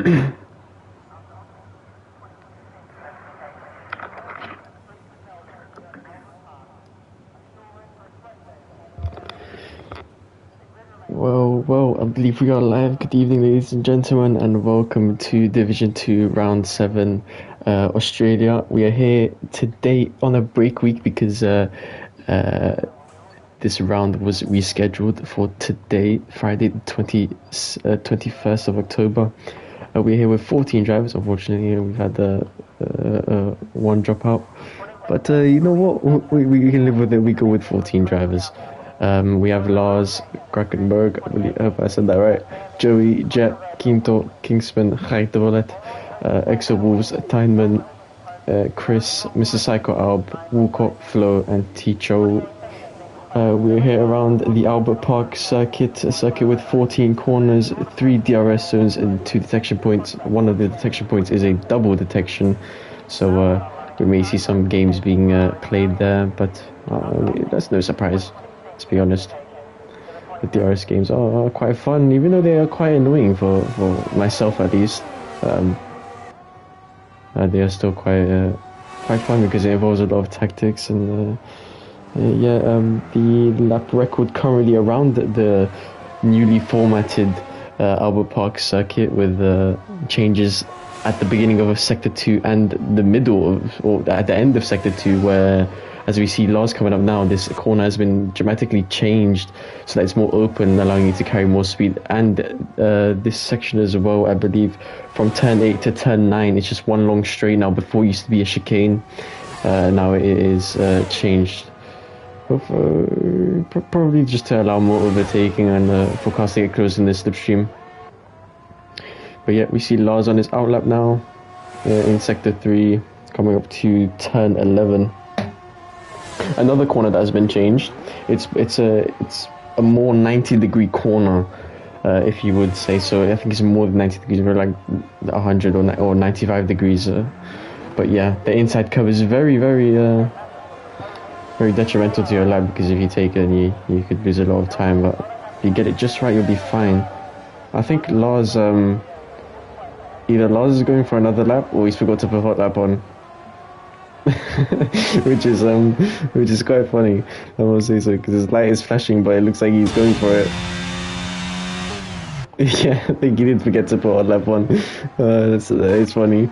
Well, I believe we are live. Good evening, ladies and gentlemen, and welcome to Division 2 Round 7 Australia. We are here today on a break week because this round was rescheduled for today, Friday, the 21st of October. We're here with 14 drivers. Unfortunately, we've had one dropout. But you know what? We can live with it. We go with 14 drivers. We have Lars Krakenberg, I hope I said that right. Joey, Jet, Quinto, Kingsman, Geitenwolet, Exo Wolves, Tyneman, Chris, Mr. Psycho Alb, Woolcott, Flo, and Ticho. We're here around the Albert Park circuit, a circuit with 14 corners, 3 DRS zones, and 2 detection points. One of the detection points is a double detection, so we may see some games being played there, but that's no surprise, let's be honest. The DRS games are quite fun, even though they are quite annoying for myself at least. They are still quite fun because it involves a lot of tactics and the lap record currently around the newly formatted Albert Park circuit with changes at the beginning of Sector 2 and the middle of, or at the end of Sector 2, where, as we see Lars coming up now, this corner has been dramatically changed so that it's more open, allowing you to carry more speed. And this section as well, I believe, from turn 8 to turn 9, it's just one long straight now. Before it used to be a chicane. Now it is changed. Probably just to allow more overtaking and forecasting it close in the slipstream. But yeah, we see Lars on his outlap now in Sector 3, coming up to turn 11. Another corner that has been changed. It's a more 90-degree corner, if you would say so. I think it's more than 90 degrees, like 100 or 95 degrees. But yeah, the inside curve is very detrimental to your lap, because if you take it, you could lose a lot of time. But if you get it just right, you'll be fine. I think Lars, either Lars is going for another lap, or he's forgot to put hot lap on. which is quite funny, I must say so, because his light is flashing, but it looks like he's going for it. Yeah, I think he did forget to put hot lap on. It's funny.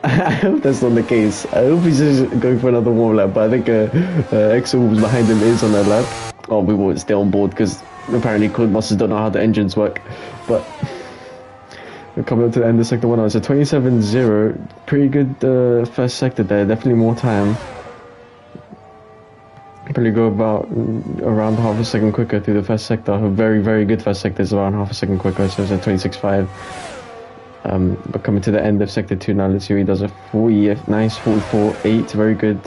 I hope that's not the case. I hope he's just going for another warm lap, but I think Exo who's behind him is on that lap. Oh, we won't stay on board because apparently Codemasters don't know how the engines work. But we're coming up to the end of Sector 1 now. It's a 27-0. Pretty good first sector there. Definitely more time. Probably go about around half a second quicker through the first sector. A very good first sector is around half a second quicker, so it's a 26.5. But coming to the end of Sector 2 now, let's see what he does. A 40, nice 44.8, very good.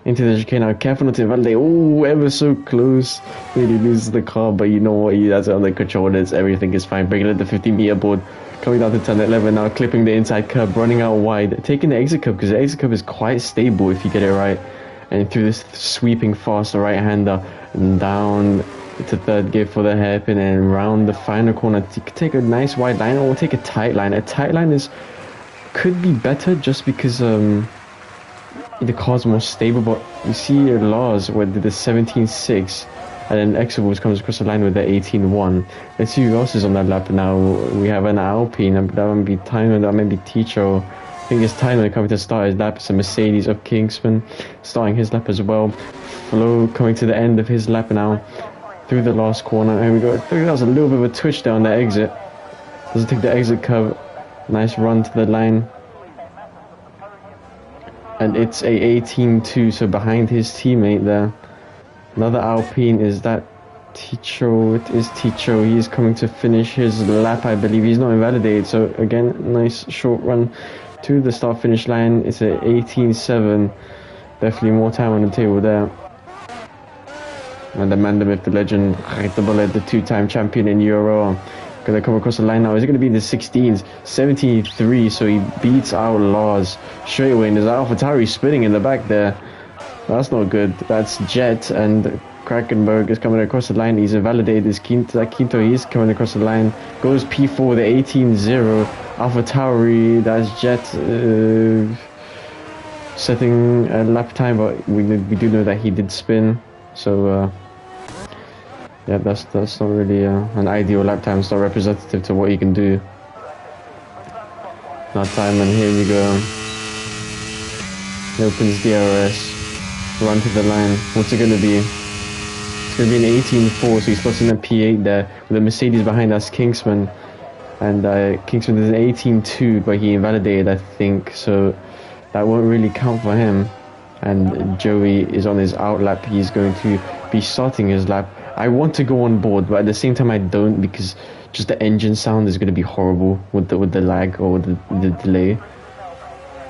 Into the chicane now, careful not to invalidate. Oh, ever so close. Really loses the car, but you know what, he has it under control. Everything is fine. Bringing it to the 50-meter board. Coming down to turn 11 now, clipping the inside curb, running out wide. Taking the exit curb, because the exit curb is quite stable if you get it right. And through this sweeping fast right-hander, and down to third gear for the hairpin, and round the final corner. Take a nice wide line, or take a tight line. A tight line could be better just because the car's more stable, but you see Lars with the 17.6, and then Exo comes across the line with the 18.1. Let's see who else is on that lap now. We have an Alpine, that might be Tyner, that might be Ticho. I think it's Tyner coming to start his lap. It's a Mercedes of Kingsman starting his lap as well. Flo coming to the end of his lap now, through the last corner. Here we go. I think that was a little bit of a twitch there on the exit. Doesn't take the exit curve. Nice run to the line. And it's a 18.2, so behind his teammate there. Another Alpine, is that Ticho? It is Ticho. He is coming to finish his lap, I believe. He's not invalidated, so again, nice short run to the start-finish line. It's a 18.7. Definitely more time on the table there. And the man, the myth, the legend, the two-time champion in Euro. Gonna come across the line now. Is it gonna be in the 16s? 73, so he beats out Lars straight away. And there's AlphaTauri spinning in the back there. That's not good. That's Jet and Krakenberg is coming across the line. He's invalidated his Quinto. He's coming across the line. Goes P4, the 18-0. Alpha Tauri, that's Jet setting a lap time, but we do know that he did spin. So, yeah, that's not really an ideal lap time. It's not representative to what he can do. Lap time, and here we go. He opens DRS. Run to the line. What's it going to be? It's going to be an 18-4, so he's spotting a P8 there with a Mercedes behind us, Kingsman. And Kingsman is an 18-2, but he invalidated, I think, so that won't really count for him. And Joey is on his out lap. He's going to be starting his lap. I want to go on board, but at the same time I don't, because just the engine sound is going to be horrible with the lag or the delay.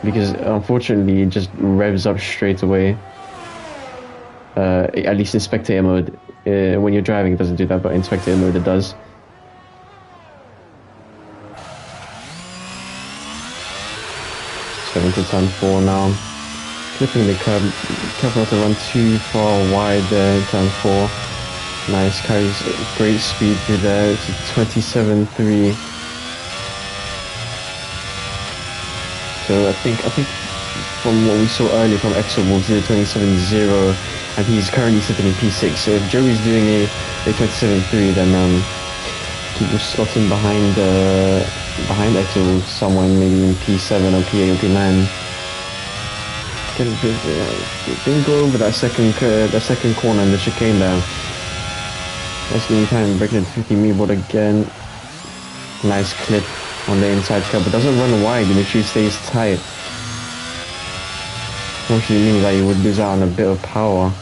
Because unfortunately it just revs up straight away. At least in spectator mode. When you're driving it doesn't do that, but in spectator mode it does. To turn 4 now. Flipping the curb. Careful not to run too far wide there in turn 4. Nice, carries great speed through there. It's a 27.3. So I think from what we saw earlier from Exo Wolves, he did 27.0, and he's currently sitting in P6. So if Joey's doing a 27.3, then keep slotting behind Exo somewhere, maybe in P7 or P8 or P9. Didn't go over that second corner in the chicane there. That's the only time breaking into 50 meter board again. Nice clip on the inside curb, but doesn't run wide and actually stays tight. Unfortunately means that you would lose out on a bit of power,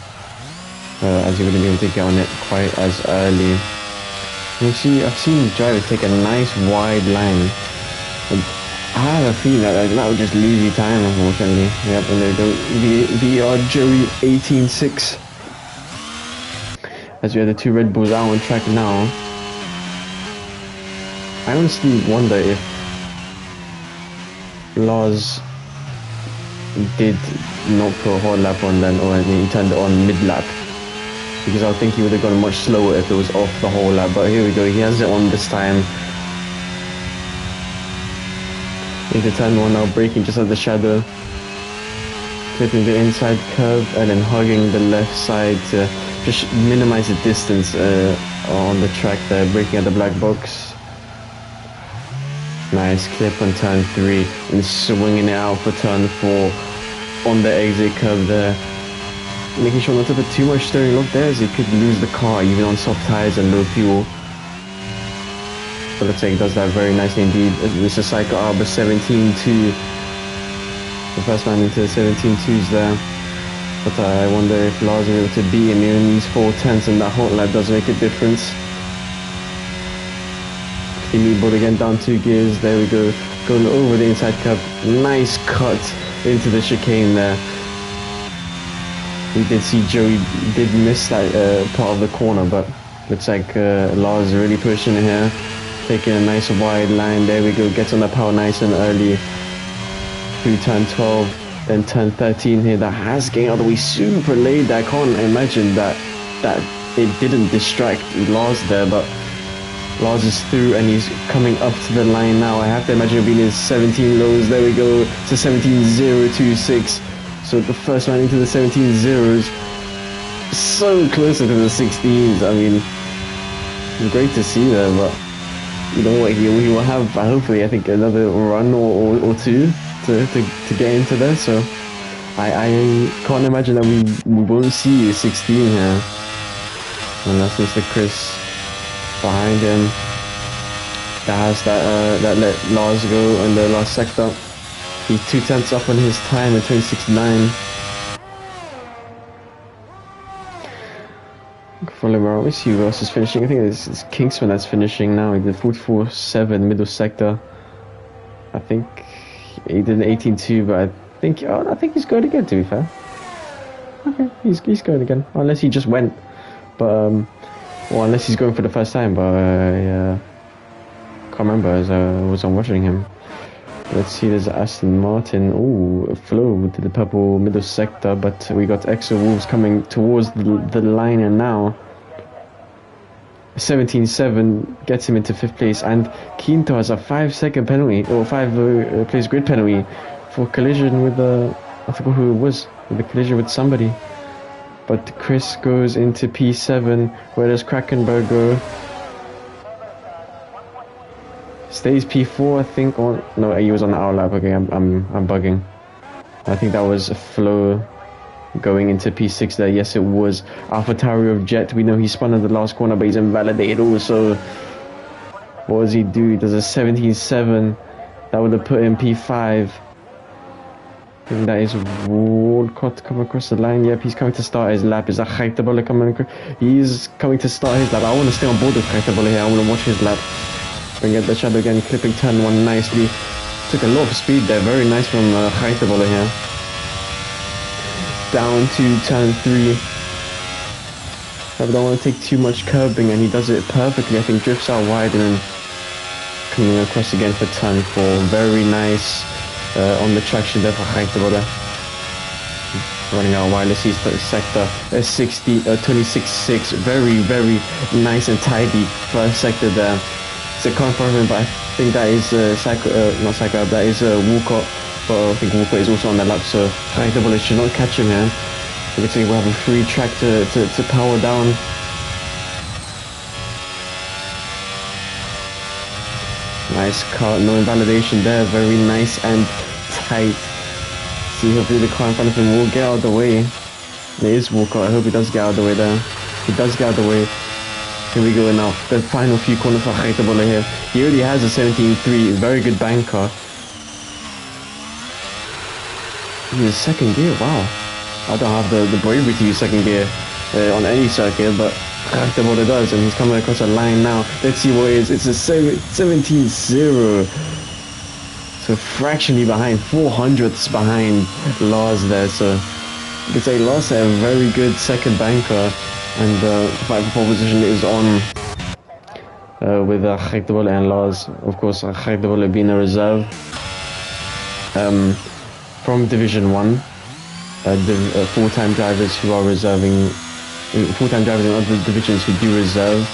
as you wouldn't be able to get on it quite as early. You see, I've seen drivers take a nice wide line. I have a feeling that would just lose you time, unfortunately. Yep, and there we go. VR Joey 18.6. As we have the two Red Bulls out on track now. I honestly wonder if Lars did not put a hot lap on then, or he turned it on mid-lap. Because I think he would have gone much slower if it was off the whole lap. But here we go, he has it on this time. Into turn 1 now, braking just at the shadow. Clipping the inside curve and then hugging the left side to just minimize the distance on the track there, braking at the black box. Nice clip on turn 3 and swinging it out for turn 4 on the exit curve there. Making sure not to put too much steering lock there, as he could lose the car even on soft tires and low fuel. But looks like he does that very nicely indeed. This is Psycho Arbor 17.2. The first man into the 17.2s there. But I wonder if Lars will be able to beat him in these 4/10s, and that hot lap does make a difference. Board again, down 2 gears. There we go. Going over the inside curve. Nice cut into the chicane there. We did see Joey did miss that part of the corner, but looks like Lars is really pushing it here. Taking a nice wide line. There we go. Gets on the power nice and early. Through turn 12, then turn 13 here. That has getting out of the way super late. I can't imagine that it didn't distract Lars there, but Lars is through and he's coming up to the line now. I have to imagine it being his 17 lows. There we go. It's a 17.026. So the first one into the 17 zeros. So closer to the 16s. I mean, it's great to see there, but you know what, he will have hopefully I think another run or two to get into there. So I can't imagine that we won't see 16 here. Unless Mr. Chris behind him that has that let Lars go in the last sector. He's 2/10 up on his time at 26.9. Follow around. Let me see who else is finishing. I think it's Kingsman that's finishing now. He did 44.7 middle sector. I think he did an 18.2, but I think he's going again, to be fair. Okay, he's going again. Unless he just went. But or unless he's going for the first time, but I can't remember as I wasn't watching him. Let's see, there's Aston Martin. Ooh, Flo to the purple middle sector, but we got Exo Wolves coming towards the liner now. 17-7 gets him into 5th place, and Quinto has a 5-second penalty, or 5 place grid penalty for collision with I forgot who it was, with a collision with somebody. But Chris goes into P7. Where does Krakenberg go? Stays P4, I think. On no, he was on our lap. Okay, I'm bugging. I think that was Flo going into P6 there. Yes, it was AlphaTauri of Jet. We know he spun at the last corner, but he's invalidated also. What does he do? He does a 17-7. That would have put him P5. I think that is Walcott coming across the line. Yep, he's coming to start his lap. Is that Khaitabola coming across? He's coming to start his lap. I want to stay on board with Khaitabola here. I want to watch his lap. Bring out the shadow again, clipping turn 1 nicely. Took a lot of speed there. Very nice from Khaitabola here. Down to turn 3. I don't want to take too much curbing, and he does it perfectly. I think drifts out wide and then coming across again for turn 4. Very nice. On the traction there for Khaitabola. Running out wireless east sector 26.6. Very nice and tidy first sector there. It's a car in front of him, but I think that is not Psycho, that is Walcott. But I think Walcott is also on the lap, so Khaitabola should not catch him here. So looks like we'll have a free track to power down. Nice car, no invalidation there, very nice and tight. See, hopefully the car in front of him will get out of the way. It is Walcott, I hope he does get out of the way there. He does get out of the way. Here we go now, the final few corners for Khaitabola here. He already has a 17.3, very good banker. He's in 2nd gear, wow. I don't have the bravery to use 2nd gear on any circuit, but Khaitabola does, and he's coming across a line now. Let's see what it is. It's a 17-0. So fractionally behind, 400ths behind Lars there. So you could say Lars had a very good 2nd banker, and the 5-4 position is on with Khaitabola and Lars. Of course, Khaitabola being a reserve from Division 1. Full-time drivers who are reserving. Full-time drivers in other divisions who do reserve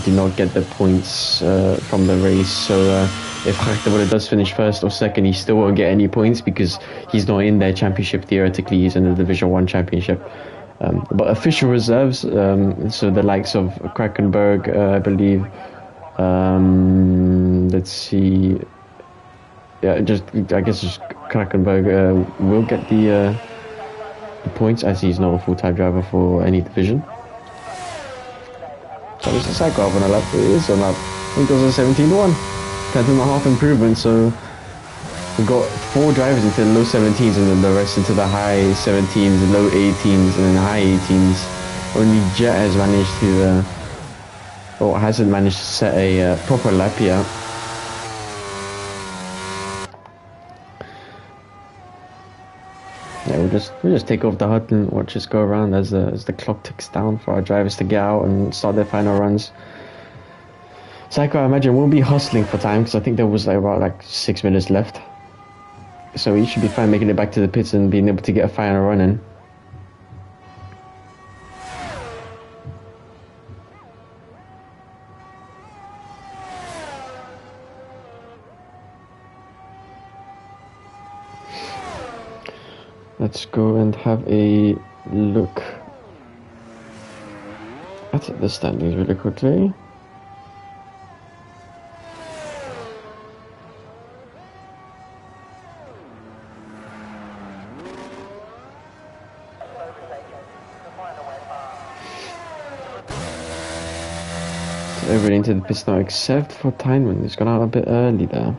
do not get the points from the race. So if Khaitabola does finish 1st or 2nd, he still won't get any points because he's not in their championship. Theoretically, he's in the Division 1 championship. But official reserves, so the likes of Krakenberg, I believe. Let's see. Yeah, I guess just Krakenberg will get the points, as he's not a full-time driver for any division. So it's a Psycho on a lap. It is on a lap. I think it was a 17-1. 10.5 improvement, so we've got 4 drivers into the low 17s and then the rest into the high 17s, low 18s and then high 18s. Only Jet has managed to, or hasn't managed to set a proper lap yet. Yeah, we'll just take off the hut and watch us go around as the clock ticks down for our drivers to get out and start their final runs. Psycho, I imagine, will be hustling for time because I think there was about 6 minutes left. So he should be fine making it back to the pits and being able to get a final run in. Let's go and have a look at the standings really quickly. Everybody into the pits now except for Tyneman, who's gone out a bit early there.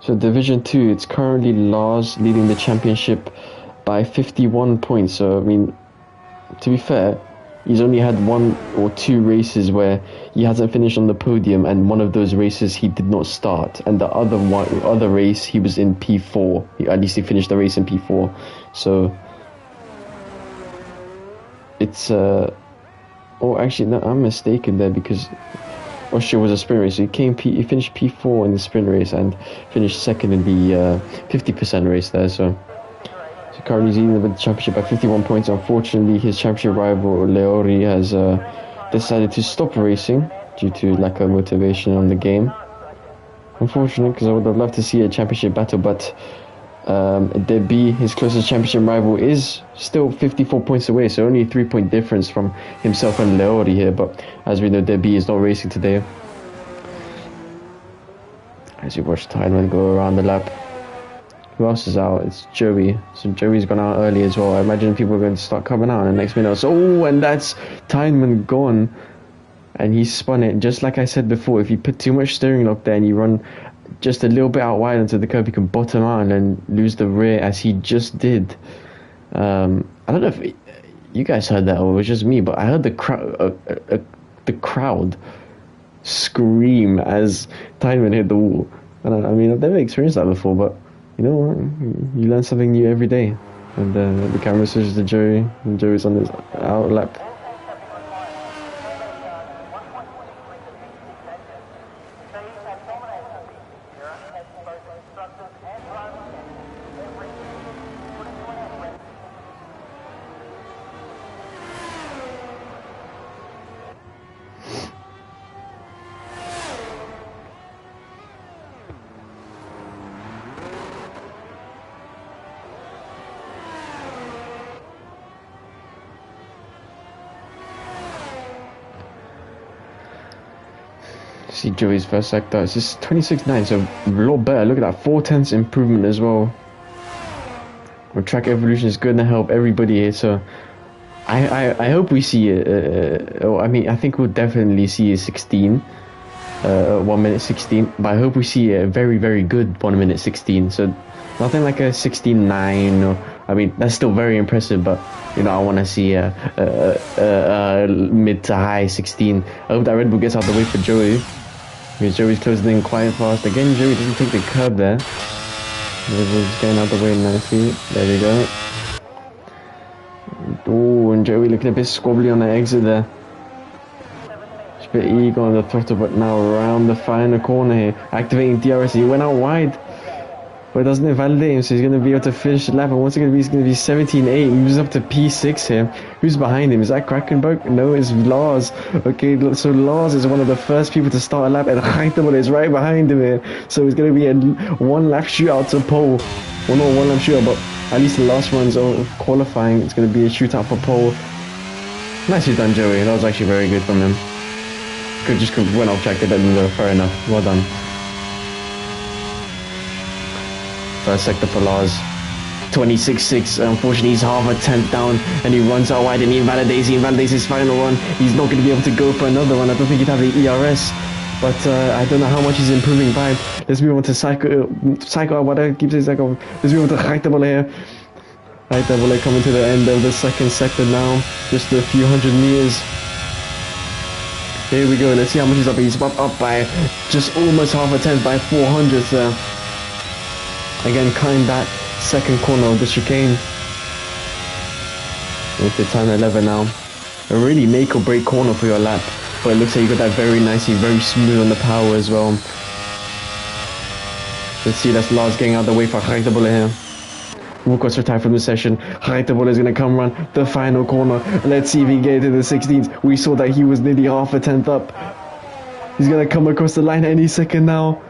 So Division 2, it's currently Lars leading the championship by 51 points. So, I mean, to be fair, he's only had 1 or 2 races where he hasn't finished on the podium, and one of those races he did not start. And the other race, he was in P4. At least he finished the race in P4. So, it's... Oh, actually, no, I'm mistaken there because Austria was a sprint race. So he finished P4 in the sprint race and finished second in the 50% race there. So currently he's leading the championship by 51 points. Unfortunately, his championship rival Leori has decided to stop racing due to lack of motivation on the game. Unfortunate, because I would have loved to see a championship battle, but Deby, his closest championship rival, is still 54 points away, so only a 3-point difference from himself and Leori here. But as we know, Deby is not racing today. As you watch Tiedemann go around the lap. Who else is out? It's Joey. So Joey's gone out early as well. I imagine people are going to start coming out in the next minute. So, and that's Tiedemann gone. And he spun it. Just like I said before, if you put too much steering lock there and you run just a little bit out wide onto the curb, you can bottom out and then lose the rear as he just did. I don't know if you guys heard that or it was just me, but I heard the crowd scream as Tiedemann hit the wall. I mean, I've never experienced that before, but you know what? You learn something new every day. And the camera switches to Joey, and Joey's on his out lap. See Joey's first sector, it's just 26.9, so a lot better. Look at that, 4/10 improvement as well. Our track evolution is going to help everybody here, so I hope we see I mean, I think we'll definitely see a 16, 1 minute 16, but I hope we see a very, very good 1 minute 16, so nothing like a 16.9, or, I mean, that's still very impressive, but, you know, I want to see a mid to high 16. I hope that Red Bull gets out the way for Joey. Because Joey's closing in quite fast. Again, Joey doesn't take the curb there. Red Bull's getting out the way nicely. There we go. Oh, and Joey looking a bit squabbly on the exit there. Just a bit eager on the throttle, but now around the final corner here. Activating DRS. He went out wide, but it doesn't invalidate him, so he's going to be able to finish the lap. And once again, he's going to be 17.8. Moves up to P6 here. Who's behind him? Is that Krakenberg? No, it's Lars. Okay, so Lars is one of the first people to start a lap, and Heitable is right behind him here. So it's going to be a one-lap shootout to pole. Well, not one-lap shootout, but at least the last one's qualifying. It's going to be a shootout for pole. Nicely done, Joey. That was actually very good from him. Just went off track a bit, though. Fair enough. Well done. First sector for Lars, 26.6. Unfortunately, he's half a tenth down, and he runs out wide, and he invalidates his final run. He's not going to be able to go for another one. I don't think he'd have the ERS, but I don't know how much he's improving by. Let's move on to Psycho. Whatever keeps saying Psycho. Let's move on to Heitable here. Heitable coming to the end of the second sector now, just a few hundred meters. Here we go. Let's see how much he's up. He's up by just almost half a tenth, by 400th there. Again, cutting that second corner of the chicane. With the time 11 now. A really make or break corner for your lap. But it looks like you got that very nicely, very smooth on the power as well. Let's see, that's Lars getting out of the way for Heitable here. Wilcox retired from the session. Heitable is going to come run the final corner. Let's see if he can get to the 16th. We saw that he was nearly half a tenth up. He's going to come across the line any second now.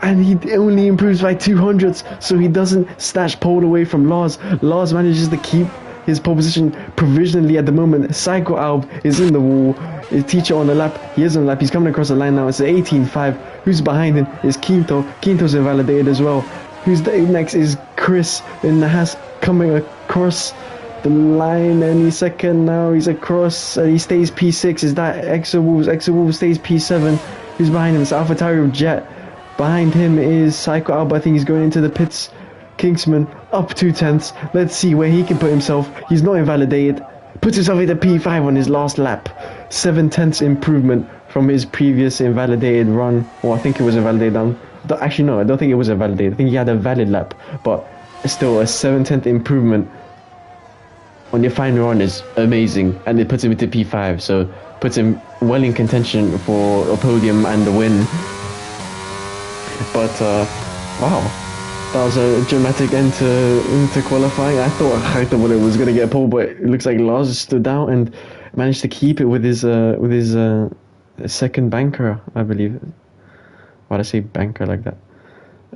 And he only improves by 200ths, so he doesn't snatch pole away from Lars. Lars manages to keep his pole position provisionally at the moment. Psycho Alb is in the wall. His teacher on the lap. He is on the lap. He's coming across the line now. It's 18.5. Who's behind him is Quinto. Quinto's invalidated as well. Who's next is Chris in the Haas coming across the line any second now. He's across and he stays P6. Is that Exo Wolves? Exo Wolves stays P7. Who's behind him? It's AlphaTauri Jet. Behind him is Psycho Alba. I think he's going into the pits. Kingsman up 2/10. Let's see where he can put himself. He's not invalidated. Puts himself into P5 on his last lap. 7/10 improvement from his previous invalidated run. Well, I think it was invalidated. Actually, no, I don't think it was invalidated. I think he had a valid lap. But still a 7/10 improvement on your final run is amazing, and it puts him into P5, so puts him well in contention for a podium and the win. But wow, that was a dramatic end to qualifying. I thought Hartebole was gonna get a pole, but it looks like Lars stood out and managed to keep it with his second banker, I believe. Why'd I say banker like that?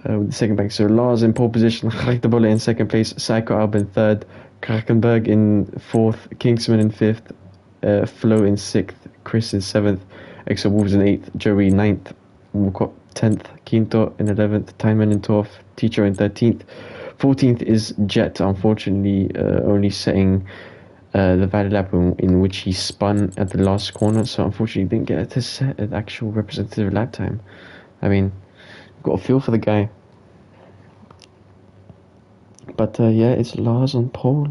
With the second banker. So Lars in pole position, Hartebole in second place, Psycho Alb in third, Krakenberg in fourth, Kingsman in fifth, Flo in sixth, Chris in seventh, Exo Wolves in eighth, Joey ninth, Mukop 10th, Quinto in 11th, Timon in 12th, Teacher in 13th. 14th is Jet, unfortunately only setting the valley lap in which he spun at the last corner, so unfortunately didn't get to set an actual representative lap time. I mean, got a feel for the guy. But yeah, it's Lars on pole.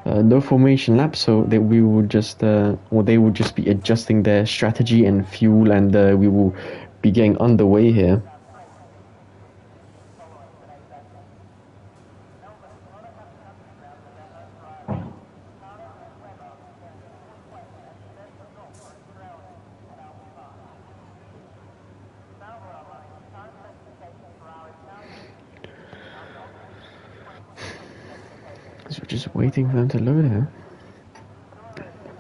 No formation lap, so that we will just, or they will just be adjusting their strategy and fuel, and we will be getting underway here. So we're just waiting for them to load here.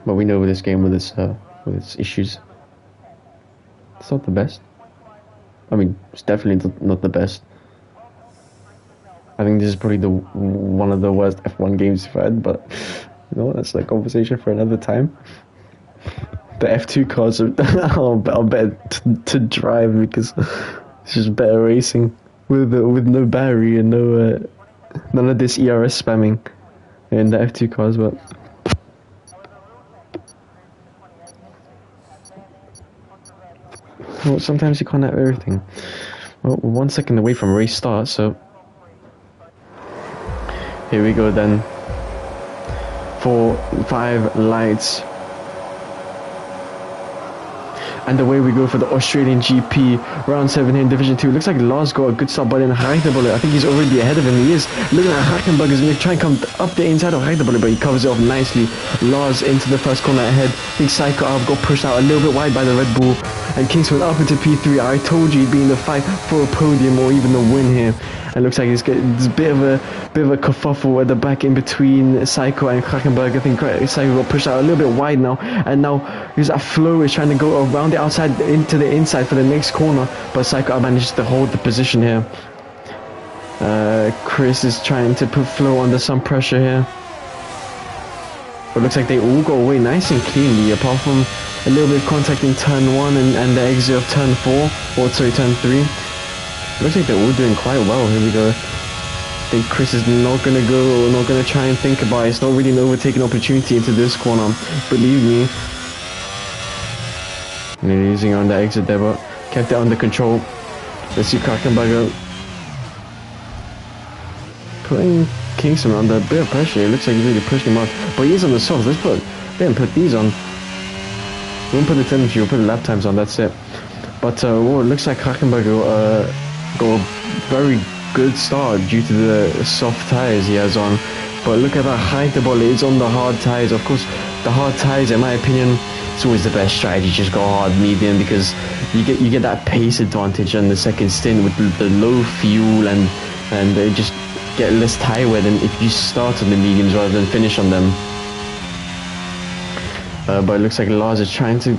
But we know with this game, with its issues, it's not the best. I mean, it's definitely not the best. I think this is probably one of the worst F1 games we've had, but you know, that's a conversation for another time. The F2 cars are better to drive because it's just better racing with no battery and none of this ERS spamming in the F2 cars, but well, sometimes you can't have everything. Well, we're 1 second away from race start, so here we go then. 4, 5 lights. And away we go for the Australian GP, round 7 here in Division 2. Looks like Lars got a good start, but in Hartebole, I think he's already ahead of him. He is. Looking at Harkenberg is going to try and come up the inside of Hartebole, but he covers it off nicely. Lars into the first corner ahead. I think Psycho Alb got pushed out a little bit wide by the Red Bull, and Kingsman up into P3. I told you he'd be in the fight for a podium or even a win here. And looks like there's a bit of a kerfuffle at the back in between Psycho and Krakenberg. I think Psycho got pushed out a little bit wide now, and now he's at Flo is trying to go around the outside into the inside for the next corner, but Psycho manages to hold the position here. Chris is trying to put Flo under some pressure here, but it looks like they all got away nice and cleanly, apart from a little bit of contact in turn 1 and the exit of turn 4, or sorry, turn 3. Looks like they're all doing quite well. Here we go. I think Chris is not going to try and think about it. It's not really an overtaking opportunity into this corner, believe me. And they're using on the exit there, but kept it under control. Let's see Krakenberg putting Kingston under a bit of pressure. It looks like he's really pushing him off, but he's on the softs. Let's put these on. We won't put the temperature, we'll put the lap times on, that's it. But it looks like Krakenberg got a very good start due to the soft tyres he has on. But look at that, Hartebole is on the hard tyres. Of course, the hard tyres, in my opinion, it's always the best strategy. Just go hard medium, because you get that pace advantage on the second stint with the low fuel, and they just get less tyre wear than if you start on the mediums rather than finish on them. But it looks like Lars is trying to.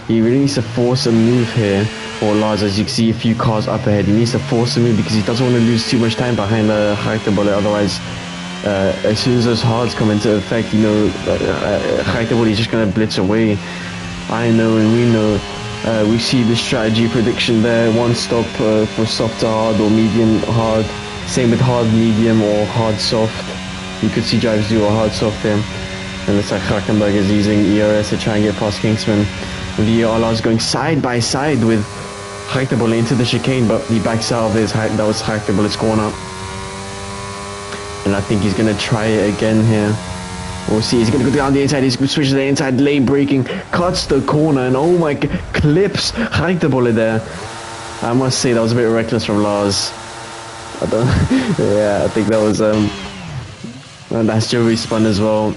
He really needs to force a move here. Or Lars, as you can see a few cars up ahead, he needs to force a move because he doesn't want to lose too much time behind Hartebole. Otherwise, as soon as those hards come into effect, you know, Hartebole is just going to blitz away. I know, and we know. We see the strategy prediction there. One stop for soft to hard or medium hard. Same with hard medium or hard soft. You could see drivers do a hard soft there. And looks like Krakenberg is using ERS to try and get past Kingsman. Lars going side by side with Hartebole into the chicane, but he backs out of this. That was Hartebole's corner. And I think he's going to try it again here. We'll see. He's going to go down the inside. He's going to switch to the inside lane braking. Cuts the corner, and oh my God, clips Hartebole there. I must say that was a bit reckless from Lars. I don't. Yeah, I think that was and that's Joe respawn as well.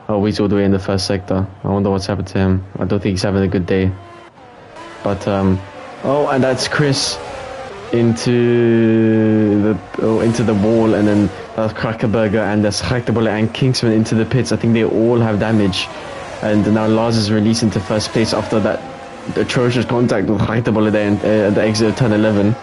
Oh, he's all the way in the first sector. I wonder what's happened to him. I don't think he's having a good day. But oh, and that's Chris into the wall, and then Krackerberger and that's Schachterbulle and Kingsman into the pits. I think they all have damage, and now Lars is released into first place after that atrocious contact with Schachterbulle there at the exit of turn 11.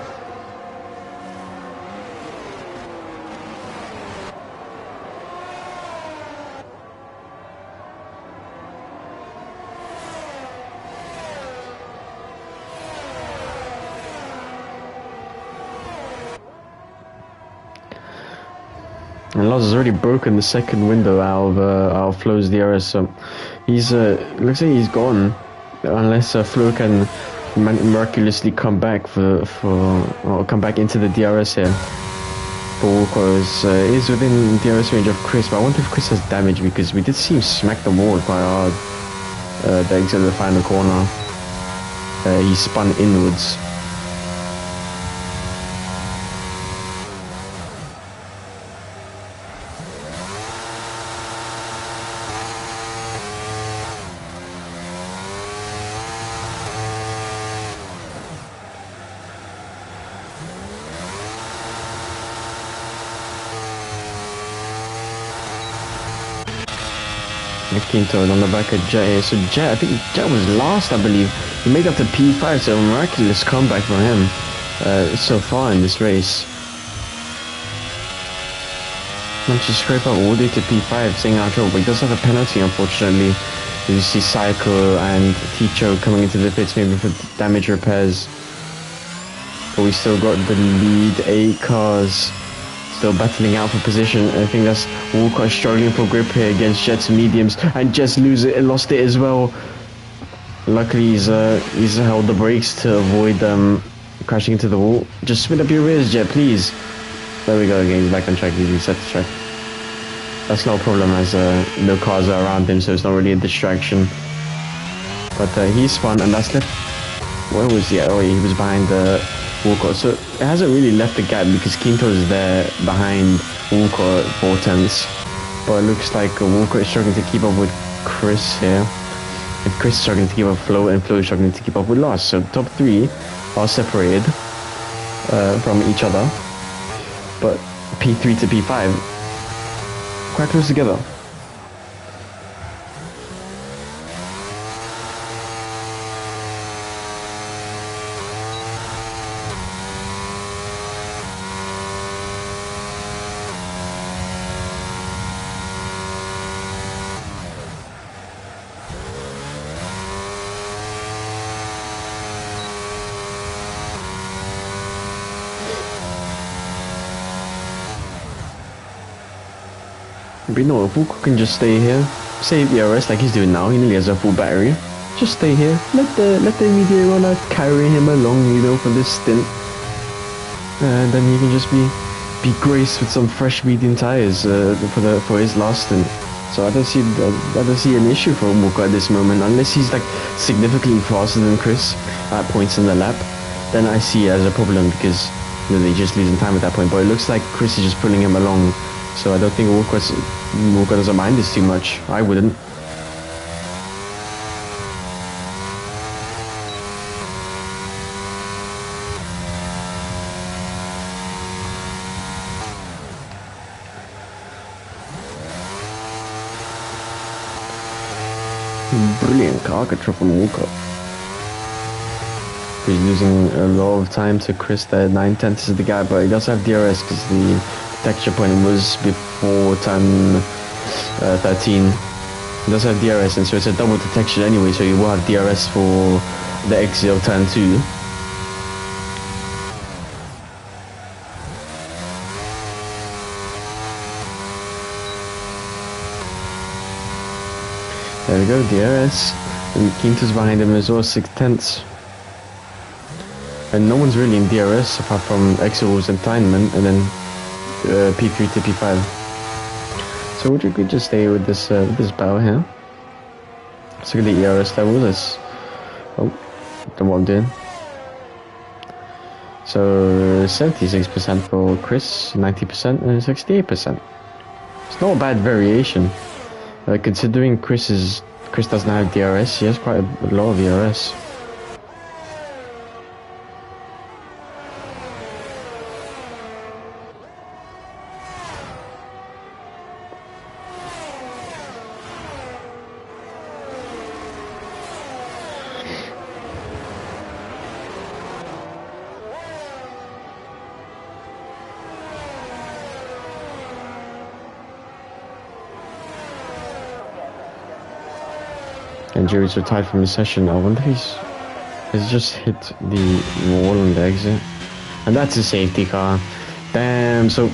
And Lars has already broken the second window out of Flo's DRS, so he's looks like he's gone, unless Flo can miraculously come back or come back into the DRS here. But Walker is within DRS range of Chris, but I wonder if Chris has damage, because we did see him smack the wall quite hard. The exit of the final corner, he spun inwards. Quinto on the back of Jet here. So Jet, I think Jet was last, I believe. He made up to P5, so a miraculous comeback from him so far in this race. Managed to scrape up all the way to P5, staying out of trouble, but he does have a penalty, unfortunately. You see Psycho and Ticho coming into the pits, maybe for damage repairs. But we still got the lead, 8 cars. Still battling out for position. I think that's Walker struggling for grip here against Jet's mediums, and Jet's lost it as well. Luckily he's held the brakes to avoid crashing into the wall. Just spin up your rears, Jet, please. There we go again, he's back on track, he's reset the track. That's no problem as no cars are around him, so it's not really a distraction. But he spun, and that's left. Where was he? Oh, he was behind Walker. So it hasn't really left the gap because Quinto is there behind Walker 4/10. But it looks like Walker is struggling to keep up with Chris here. And Chris is struggling to keep up with Flo, and Flo is struggling to keep up with Lars. So top 3 are separated from each other. But P3 to P5 quite close together. But you know, if Walker can just stay here, save ERS like he's doing now, he nearly has a full battery. Just stay here, let the media runner carry him along, you know, for this stint. And then he can just be graced with some fresh medium tires for his last stint. So I don't see an issue for Walker at this moment, unless he's like significantly faster than Chris at points in the lap. Then I see it as a problem, because you know, they're just losing time at that point. But it looks like Chris is just pulling him along. So I don't think Walker doesn't mind this too much. I wouldn't. Brilliant car control from Walker. He's losing a lot of time to Chris there. 9/10 is the guy, but he does have DRS because the texture point was before turn 13. He does have DRS, and so it's a double detection anyway, so you will have DRS for the exit of turn 2. There we go, DRS. And Quinto's behind him as well, 6/10. And no one's really in DRS apart from Exos and Tineman, and then P3 to P5. So would you could just stay with this battle here. Let's look at the ERS level. Oh, don't know what I'm doing. So 76% for Chris, 90% and 68%. It's not a bad variation. Considering Chris doesn't have DRS, he has quite a lot of DRS. And Jerry's retired from the session. I wonder if he's just hit the wall on the exit. And that's a safety car. Damn, so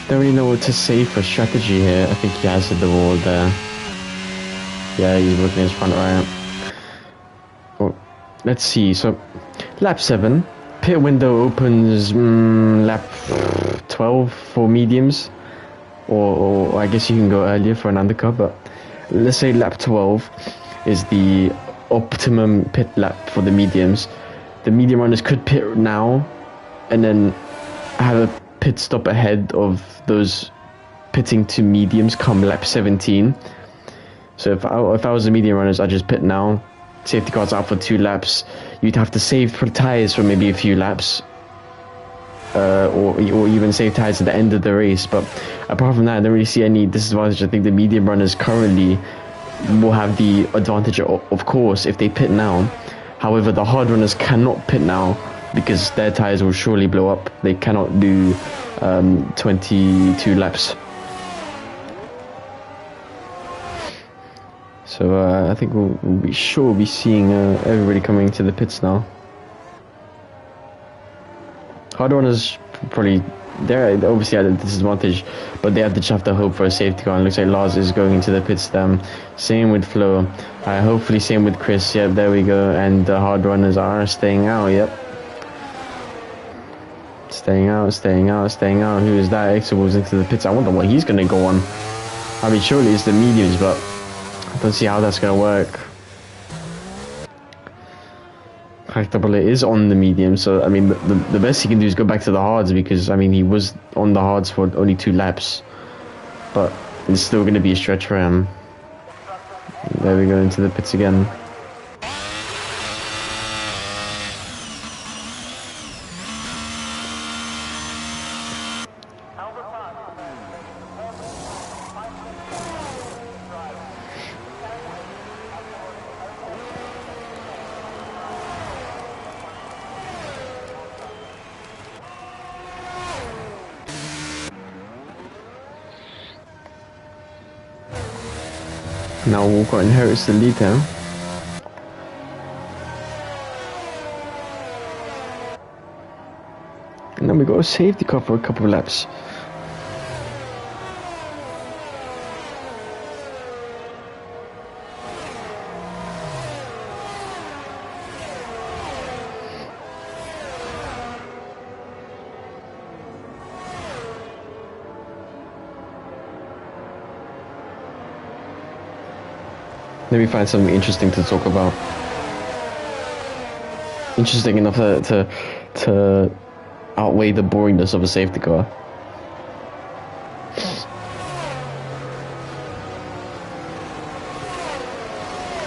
don't really know what to say for strategy here. I think he has hit the wall there. Yeah, he's looking his front right. Well, let's see. So lap 7. Pit window opens lap 12 for mediums. Or I guess you can go earlier for an undercut, but let's say lap 12 is the optimum pit lap for the mediums. The medium runners could pit now and then have a pit stop ahead of those pitting to mediums come lap 17. So if I was the medium runners, I'd just pit now. Safety cars out for 2 laps. You'd have to save for tires for maybe a few laps. Or even save tires at the end of the race, but apart from that, I don't really see any disadvantage. I think the medium runners currently will have the advantage, of course, if they pit now. However, the hard runners cannot pit now because their tires will surely blow up. They cannot do 22 laps. So I think we'll be seeing everybody coming to the pits now. Hard runners probably they're obviously at a disadvantage, but they just have to hope for a safety car. And it looks like Lars is going into the pits. Same with Flo. Hopefully same with Chris. Yep, there we go. And the hard runners are staying out. Yep. Staying out. Who is that? Exo moves into the pits. I wonder what he's going to go on. I mean, surely it's the mediums, but I don't see how that's going to work. Tractable is on the medium, so I mean the best he can do is go back to the hards, because I mean he was on the hards for only 2 laps, but it's still going to be a stretch for him. There we go, into the pits again. Now Walker inherits the lead now. And then we got a safety car for a couple of laps. Let me find something interesting to talk about. Interesting enough to outweigh the boringness of a safety car.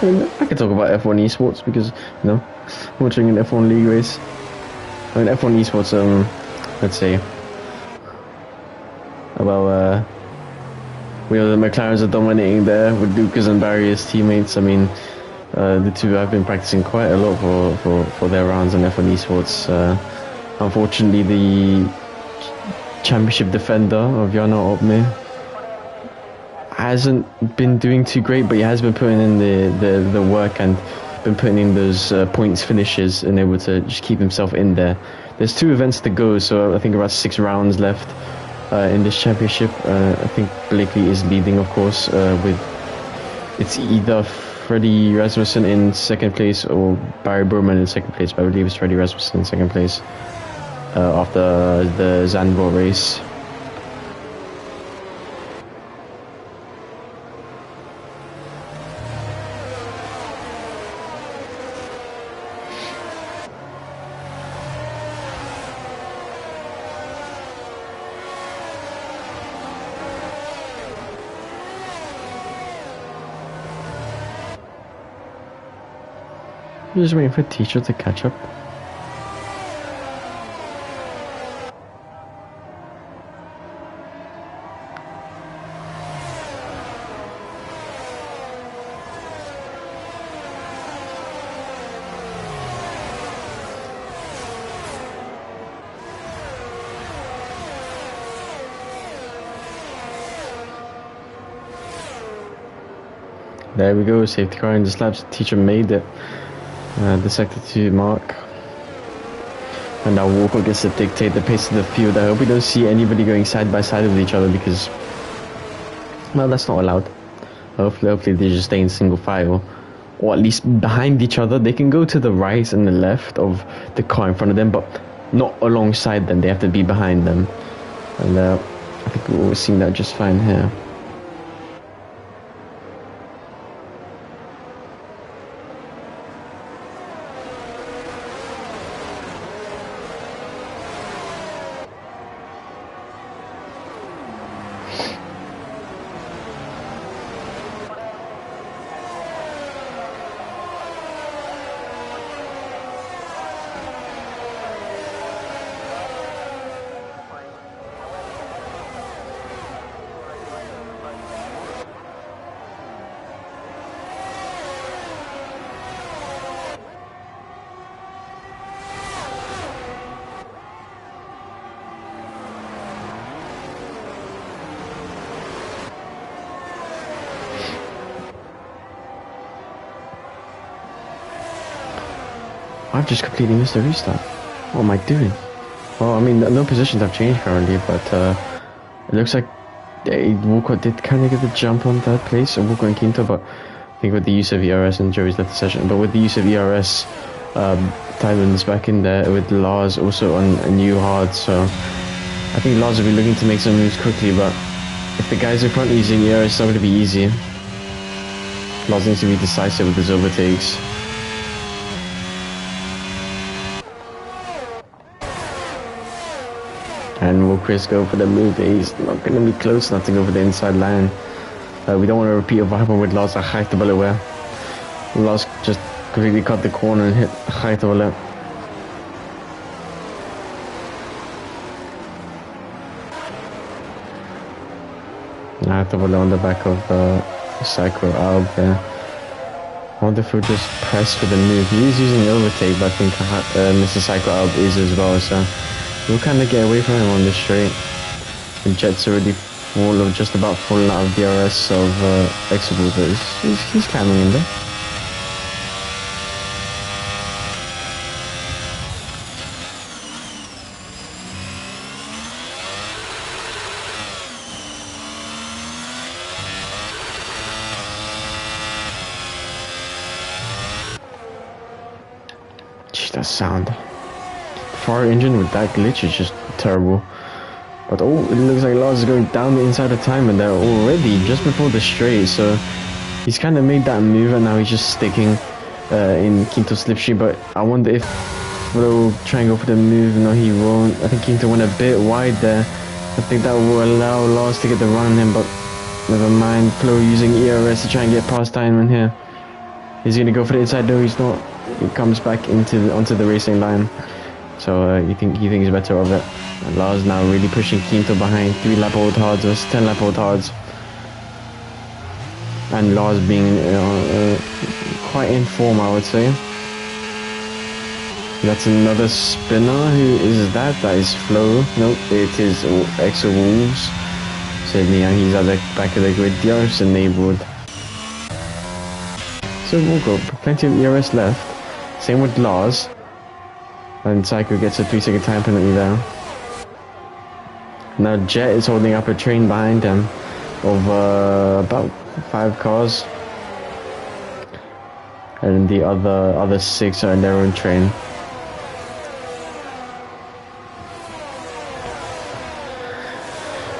I mean, I could talk about F1 esports because, you know, watching an F1 league race. I mean, F1 esports, let's say, about, we know the McLarens are dominating there with Lucas and Barry as teammates. I mean, the two have been practicing quite a lot for their rounds in F1 esports. Unfortunately, the championship defender of Jana Opme hasn't been doing too great, but he has been putting in the work and been putting in those points finishes and able to just keep himself in there. There's 2 events to go, so I think about 6 rounds left in this championship. I think Blakely is leading, of course, with it's either Freddie Rasmussen in 2nd place or Barry Burman in 2nd place, but I believe it's Freddie Rasmussen in 2nd place after the Zandvoort race. I'm just waiting for teacher to catch up. There we go, safety car in the slabs. Teacher made it. The sector 2 mark. And now Walker gets to dictate the pace of the field. I hope we don't see anybody going side by side with each other because, well, that's not allowed. Hopefully they just stay in single file. Or at least behind each other. They can go to the right and the left of the car in front of them, but not alongside them. They have to be behind them. And I think we're seeing that just fine here. I've just completely missed the restart. What am I doing? Well, I mean, no positions have changed currently, but it looks like Walker did kind of get the jump on third place, so Walker and Quinto, but I think with the use of ERS, and Joey's left the session, but with the use of ERS, Tyron's back in there with Lars also on a new hard, so I think Lars will be looking to make some moves quickly, but if the guys in front are using ERS, it's not going to be easy. Lars needs to be decisive with his overtakes. And will Chris go for the move? He's not going to be close, nothing over the inside line. We don't want to repeat what happened with Lars Achaitabale, where Lars just completely cut the corner and hit Achaitabale. Achaitabale on the back of Psycho Alb there. I wonder if he'll just press for the move. He's using the overtake, but I think Mr. Psycho Alb is as well, so we'll kind of get away from him on this straight. The Jet's already just about falling out of DRS of Exable, but he's climbing in there. Gee, that sound. Far engine with that glitch is just terrible. But oh, it looks like Lars is going down the inside of time and they're already just before the straight, so he's kind of made that move and now he's just sticking in Quinto's slipstream. But I wonder if Flo will try and go for the move. No, he won't. I think Quinto went a bit wide there. I think that will allow Lars to get the run on him, but never mind. Flo using ERS to try and get past Diamond here. He's going to go for the inside, though he's not. He comes back onto the racing line. So he thinks better of it. And Lars now really pushing Quinto behind. 3-lap old hards versus 10-lap old hards. And Lars being quite in form, I would say. That's another spinner. Who is that? That is Flo. Nope, it is Exo Wolves. So yeah, he's at the back of the grid. DRS enabled. So we'll go. Plenty of ERS left. Same with Lars. And Psycho gets a 3-second time penalty there. Now Jet is holding up a train behind him of about 5 cars. And the other 6 are in their own train.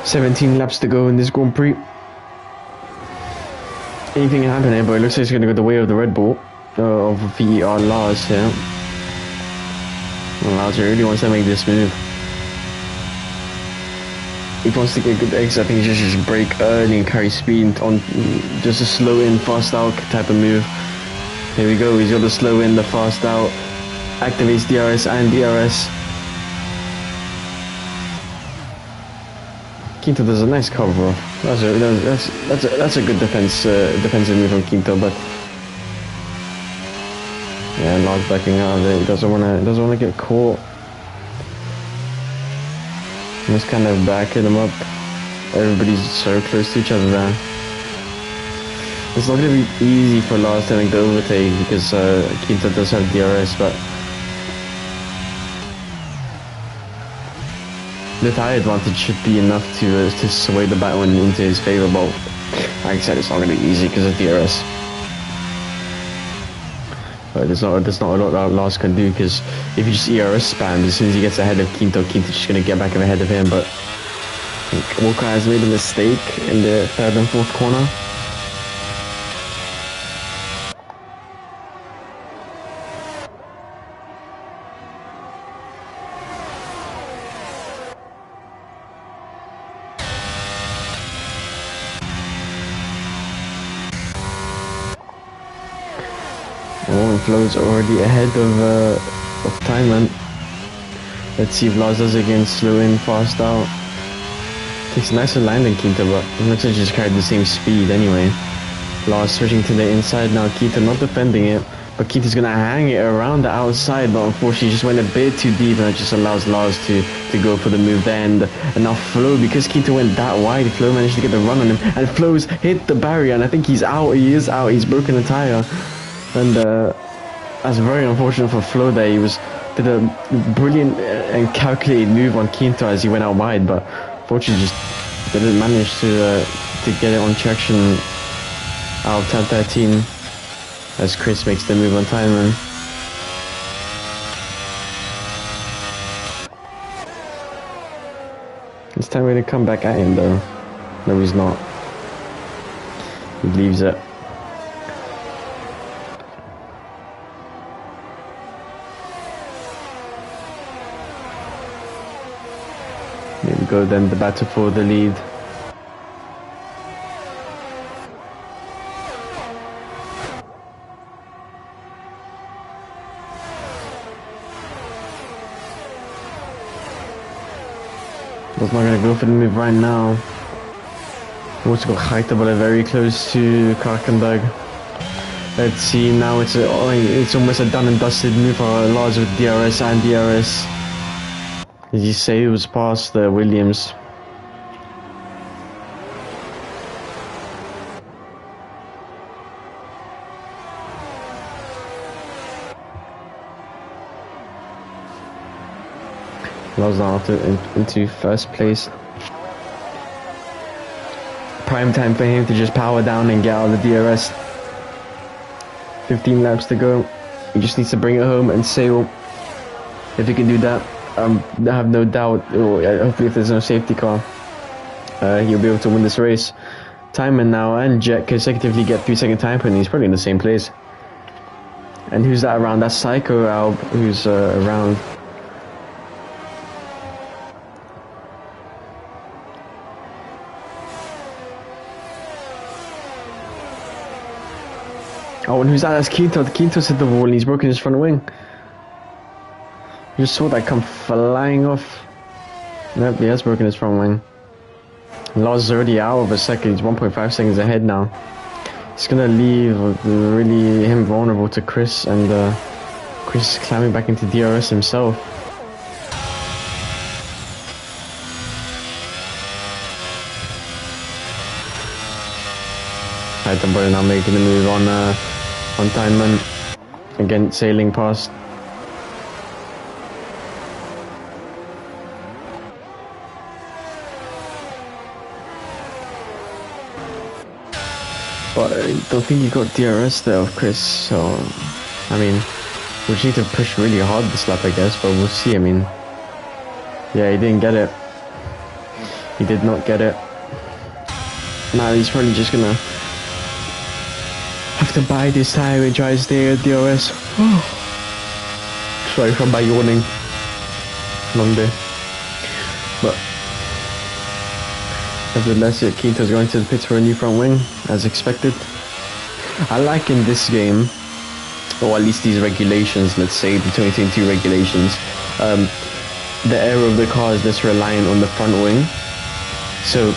"17 laps to go in this Grand Prix. Anything can happen here, but it looks like it's going to go the way of the Red Bull of VER Lars here. Lars really wants to make this move. He wants to get good exit. I think he just brake early and carry speed on just a slow in, fast out type of move. Here we go, he's got to slow in the fast out. Activates DRS and DRS. Quinto does a nice cover off. That's a good defensive move from Quinto, but yeah, Lars backing out of it. He doesn't wanna get caught. Just kind of backing him up. Everybody's so close to each other there. It's not gonna be easy for Lars to make the overtake because Quinto does have DRS, but the tire advantage should be enough to sway the battle into his favor. But like I said, it's not gonna be easy because of DRS. But there's not a lot that Lars can do, because if you just ERS spam, as soon as he gets ahead of Quinto's just gonna get back ahead of him. But I think Walker has made a mistake in the third and fourth corner. Flo's already ahead of Timeman. Let's see if Lars does it again. Slow in, fast out. Takes a nicer line than Quinto, but looks like he just carried the same speed anyway. Lars switching to the inside now. Quinto not defending it, but Quinto's gonna hang it around the outside, but unfortunately just went a bit too deep, and it just allows Lars to go for the move there. And now Flo, because Quinto went that wide, Flo managed to get the run on him, and Flo's hit the barrier, and I think he's out. He is out. He's broken the tire, and that's very unfortunate for Flo there. He did a brilliant and calculated move on Quinto as he went out wide, but fortunately just didn't manage to get it on traction out of turn 13 as Chris makes the move on Timeman. This time we're gonna come back at him though. No, he's not. He leaves it. Here we go then, the battle for the lead. He's not gonna go for the move right now. He wants to go Heitable very close to Karkenberg. Let's see, now it's almost a done and dusted move for Lars with DRS and DRS. As you say, it was past the Williams. Lars now into first place. Prime time for him to just power down and get out of the DRS. 15 laps to go. He just needs to bring it home and sail. If he can do that, I have no doubt, hopefully if there's no safety car, he'll be able to win this race. Timeman now and Jet consecutively get 3-second time penalties. He's probably in the same place. And who's that around? That's Psycho Alb who's around. Oh, and who's that? That's Quinto. Quinto's hit the wall and he's broken his front wing. You just saw that come flying off. Nope, he has broken his front wing. Lars is already out of a second. He's 1.5 seconds ahead now. It's gonna leave really him vulnerable to Chris, and Chris is climbing back into DRS himself. Heittenberg now making the move on Timeman. Again, sailing past. But I don't think he got DRS there of Chris, so I mean, we just need to push really hard this lap, I guess, but we'll see. I mean, yeah, he didn't get it. He did not get it. Now he's probably just gonna have to buy this tire and try to stay at DRS. Sorry for my yawning. Long day. But nevertheless, Quinto's going to the pits for a new front wing, as expected. I like in this game or at least these regulations, let's say the 2022 regulations, the air of the car is less reliant on the front wing. So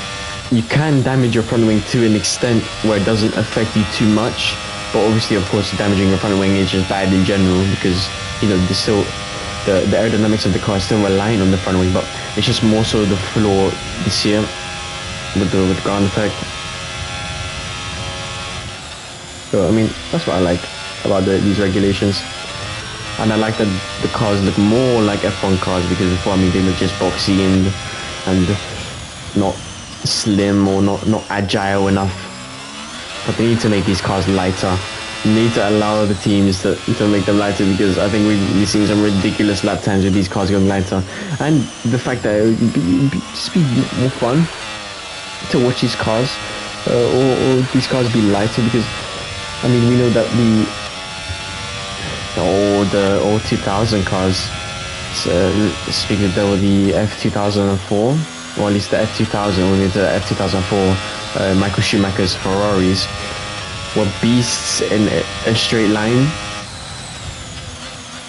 you can damage your front wing to an extent where it doesn't affect you too much. But obviously, of course, damaging your front wing is just bad in general because, you know, the aerodynamics of the car is still relying on the front wing. But it's just more so the flaw this year with the ground effect. So, I mean, that's what I like about these regulations. And I like that the cars look more like F1 cars because before, I mean, they look just boxy and not slim or not agile enough. But they need to make these cars lighter. You need to allow the teams to make them lighter because I think we've seen some ridiculous lap times with these cars going lighter. And the fact that it would just be more fun to watch these cars or these cars be lighter because, I mean, we know that the old 2000 cars, speaking of the F2004, or at least the F2000, only the F2004 Michael Schumacher's Ferraris, were beasts in a straight line,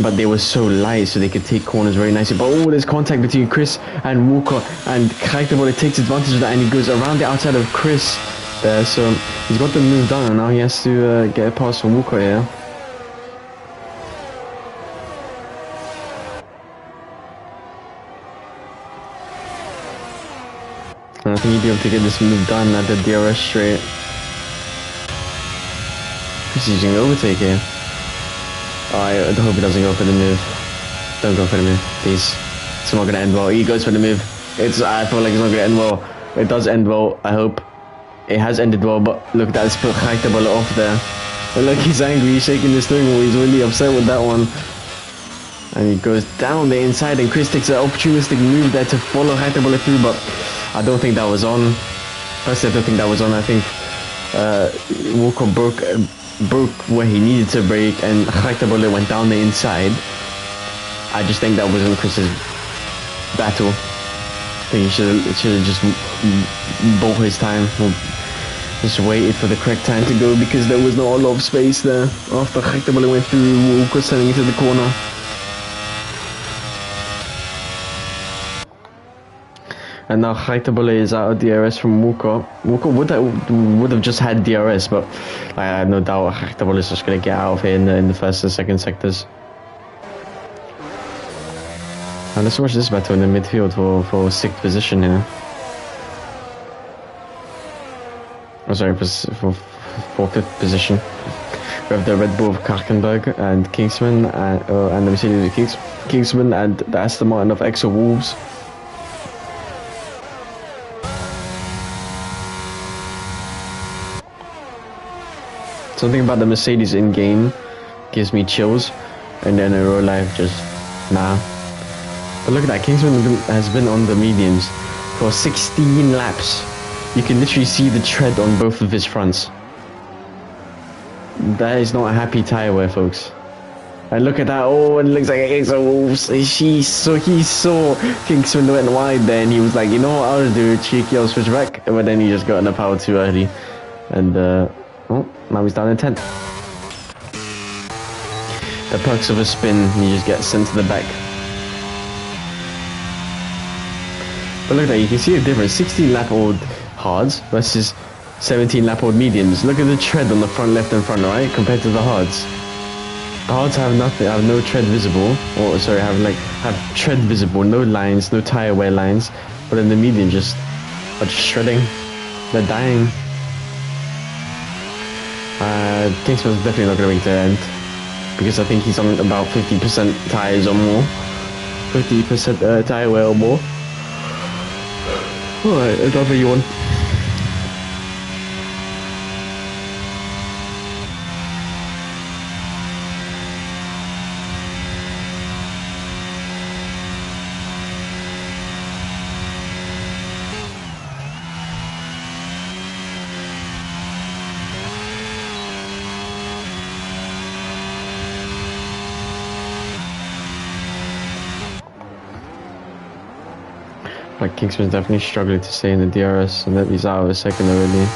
but they were so light so they could take corners very nicely. But there's contact between Chris and Walker, and Reichenbach takes advantage of that and he goes around the outside of Chris there, so he's got the move done and now he has to get a pass from Walker here. And I think he'd be able to get this move done at the DRS straight. Chris is using overtake here. I hope he doesn't go for the move. Don't go for the move, please. It's not going to end well. He goes for the move. I feel like it's not going to end well. It does end well, I hope. It has ended well, but look at that. It's put Reichenbach off there. And look, he's angry. He's shaking the steering wheel. He's really upset with that one. And he goes down the inside, and Chris takes an opportunistic move there to follow Reichenbach through, but I don't think that was on. Personally, I don't think that was on. I think Walker broke where he needed to brake, and Reichenbach went down the inside. I just think that wasn't Chris's battle. I think he should have just bought his time, or just waited for the correct time to go, because there was not a lot of space there after Reichenbach went through. Walker sending into the corner. And now Reichenbach is out of DRS from Walker. Walker would have just had DRS, but I have no doubt Reichenbach is just going to get out of here in the first and second sectors. And let's watch this battle in the midfield for 6th position here. Oh, sorry, for 5th position. We have the Red Bull of Karkenberg and Kingsman, and the Mercedes of Kingsman, and the Aston Martin of Exo Wolves. Something about the Mercedes in-game gives me chills, and then in real life, just nah. But look at that, Kingsman has been on the mediums for 16 laps. You can literally see the tread on both of his fronts. That is not a happy tyre wear, folks. And look at that, it looks like Exo Wolves. He saw Kingsman went wide there, and he was like, you know what, I'll do a cheeky, I'll switch back. But then he just got in the power too early. And, now he's down in 10th. The perks of a spin, you just get sent to the back. But look at that, you can see the difference. 16 lap old hards versus 17 lap old mediums. Look at the tread on the front left and front right compared to the hards. The hards have nothing, have no tread visible. Or sorry, have tread visible, no lines, no tire wear lines. But then the medium are just shredding. They're dying. Kingsman's definitely not going to make the end, because I think he's on about 50% tires or more. 50% tire wear or more. Alright, another yawn. Like Kingsman's definitely struggling to stay in the DRS, and that he's out of a second already.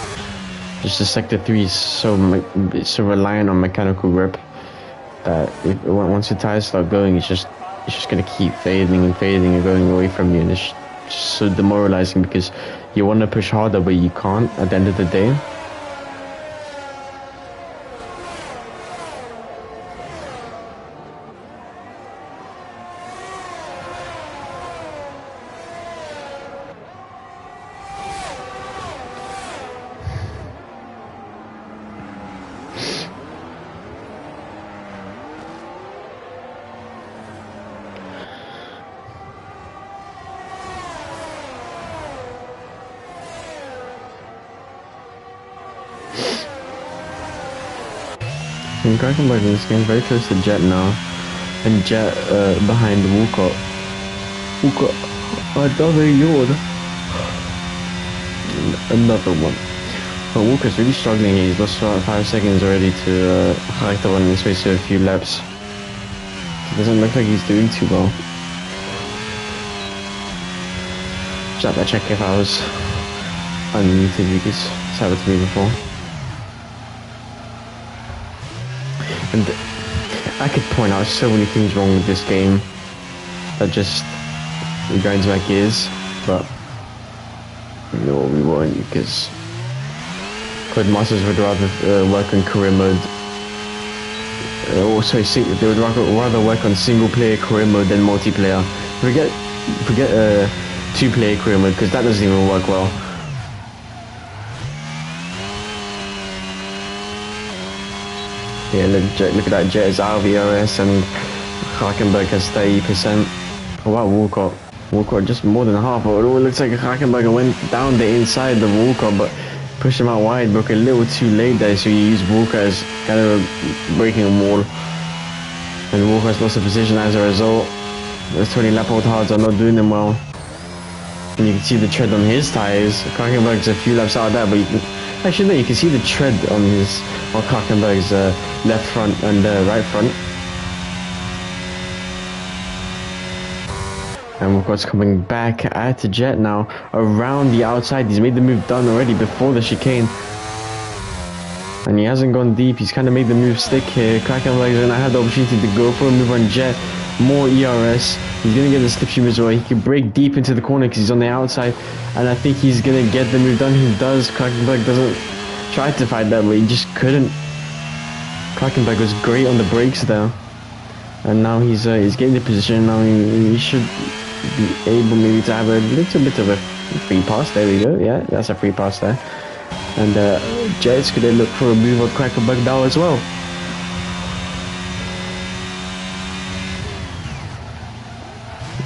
Just the sector 3 is so reliant on mechanical grip. that once your tires start going, it's just gonna keep fading and fading and going away from you, and it's just so demoralizing because you want to push harder but you can't at the end of the day. And Krakenberg in this game very close to Jet now, and Jet behind Walcott. Walcott, another yawn. Another one. But Walker's really struggling here. He's lost 5 seconds already to Raikkonen in the space of a few laps. It doesn't look like he's doing too well. Just have to check if I was unmuted because it's happened to me before. And I could point out so many things wrong with this game that just grinds my gears, but no, we won't, because Codemasters would rather work on career mode. Also, they would rather work on single player career mode than multiplayer. Forget 2-player career mode, because that doesn't even work well. Yeah, look at that. Jet is out of ERS and Krakenberg has 30%. Oh wow, Walcott just more than half. Oh, it looks like Krakenberg went down the inside of Walcott, but pushed him out wide. Broke a little too late there, so you use Walker as kind of a breaking a wall. And Walker has lost a position as a result. Those 20 lap old hards are not doing them well. And you can see the tread on his tires. Krakenberg's a few laps out of that, but actually no, you can see the tread on Krakenberg's left front and right front. And Walcott's coming back at Jet now around the outside. He's made the move done already before the chicane. And he hasn't gone deep. He's kind of made the move stick here. Krakenberg's going to have the opportunity to go for a move on Jet. More ERS. He's going to get the slipstream as well. He can break deep into the corner because he's on the outside. And I think he's going to get the move done. He does. Krakenberg doesn't try to fight that, but he just couldn't. Krakenberg was great on the brakes there. And now he's getting the position. Now he should be able maybe to have a little bit of a free pass. There we go. Yeah, that's a free pass there. And Jet's going to look for a move on Krakenberg now as well.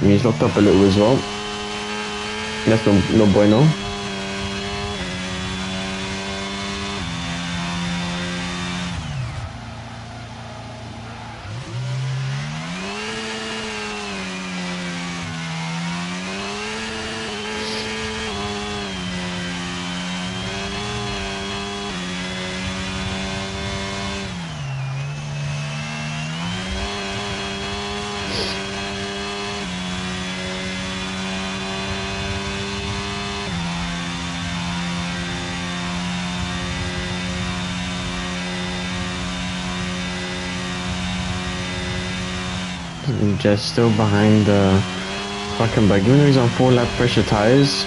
He's locked up a little as well. That's no bueno. Just still behind Krakenberg, even though he's on 4-lap pressure tires.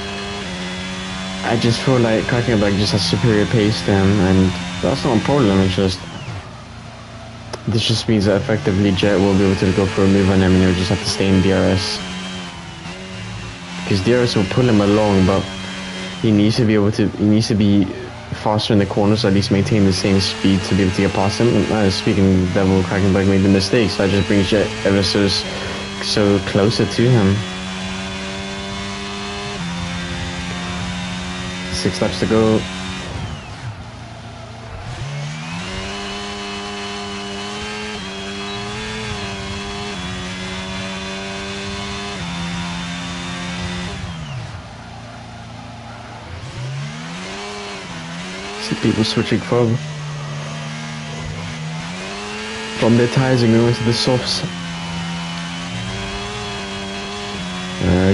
I just feel like Krakenberg just has superior pace to him, and that's not a problem. It's just this just means that effectively Jet will be able to go for a move on him, and he'll just have to stay in DRS because DRS will pull him along, but he needs to be faster in the corners, so at least maintain the same speed to be able to get past him. Speaking of Devil, Krakenberg made the mistake, so that just brings Jet ever so closer to him. 6 laps to go. See people switching from their tires and going to the softs.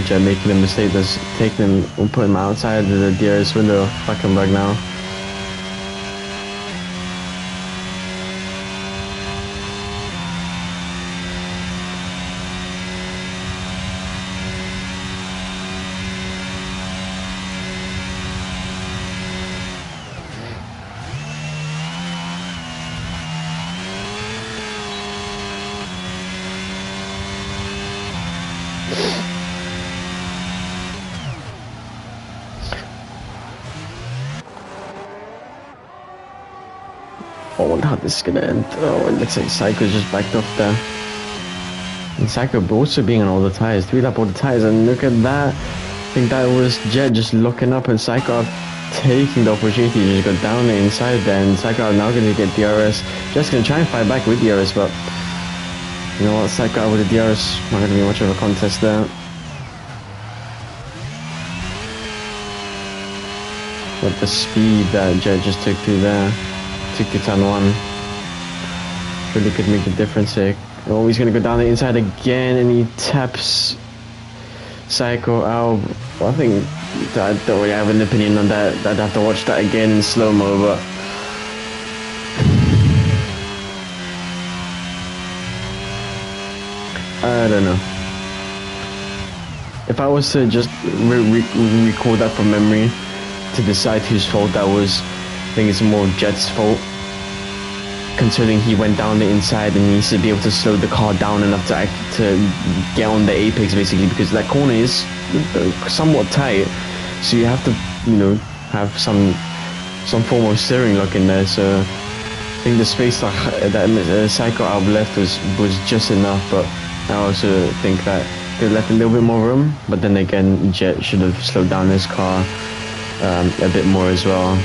Jet making the mistake that's taking them and putting him outside the DRS window. Krakenberg now. wonder how this is gonna end. Oh, it looks like Psycho's just backed off there. And Psycho also being on all the tires, 3-lap all the tires, and look at that. I think that was Jet just locking up and Psycho taking the opportunity to just go down the inside there, and Psycho now going to get DRS. Just going to try and fight back with DRS, but you know what, Psycho with the DRS, not going to be much of a contest there. But the speed that Jet just took through there, took to turn 1, really could make the difference here. Oh, he's going to go down the inside again, and he taps Psycho out. Well, I think I don't really have an opinion on that. I'd have to watch that again in slow-mo, but I don't know. If I was to just recall that from memory to decide whose fault that was, I think it's more Jet's fault, considering he went down the inside and he needs to be able to slow the car down enough to get on the apex, basically, because that corner is somewhat tight, so you have to, you know, have some form of steering lock in there. So I think the space that Psycho out left was just enough, but I also think that they left a little bit more room. But then again, Jet should have slowed down his car a bit more as well.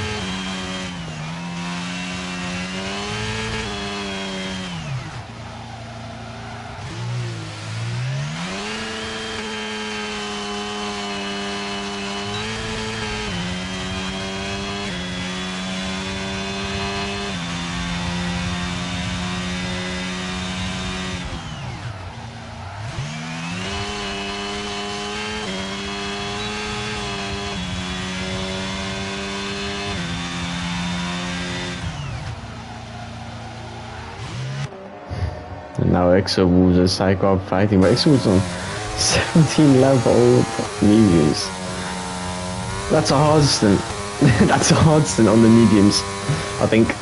And now Exo Wolves and Psycho fighting, but Exo Wolves on 17 level mediums. That's a hard stint. That's a hard stint on the mediums. I think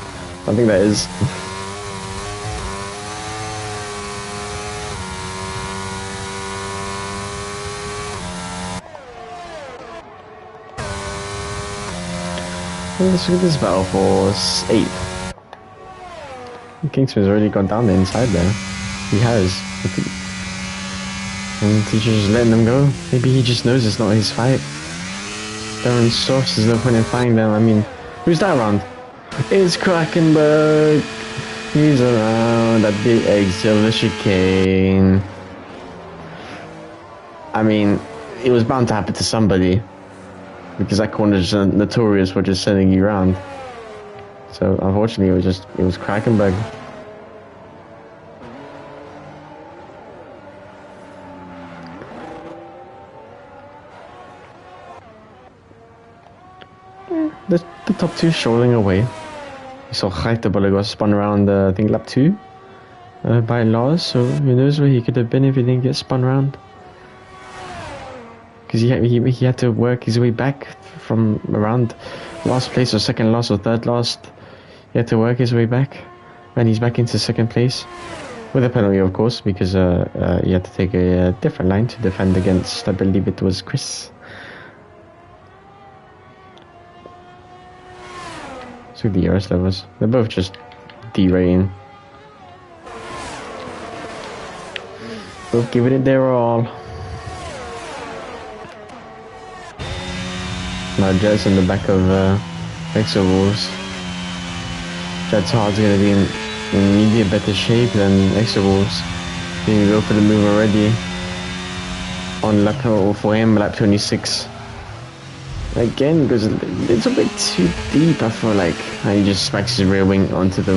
that is. Let's look at this battle for 8th. Kingsman's already gone down the inside there. He has. And he's just letting them go. Maybe he just knows it's not his fight. They're in softs, there's no point in fighting them. I mean, who's that around? It's Krakenberg. He's around that big exit of the chicane. I mean, it was bound to happen to somebody, because that corner is notorious for just sending you around. So unfortunately, it was Krakenberg. The top two strolling away. You saw Geitebulle got spun around, I think lap 2 by Lars. So who knows where he could have been if he didn't get spun around. Because he had to work his way back from around last place or second last or third last. He had to work his way back, and he's back into second place with a penalty, of course, because he had to take a different line to defend against, I believe it was Chris. So the DRS levels, they're both just derating. Both giving it their all. Now Jet's in the back of Exo Wolves. Jet's Hard's going to be in maybe a better shape than Exo Wolves. He can go for the move already. On lap, for him, lap 26. Again, because it's a bit too deep, I feel like. And he just smacks his rear wing onto the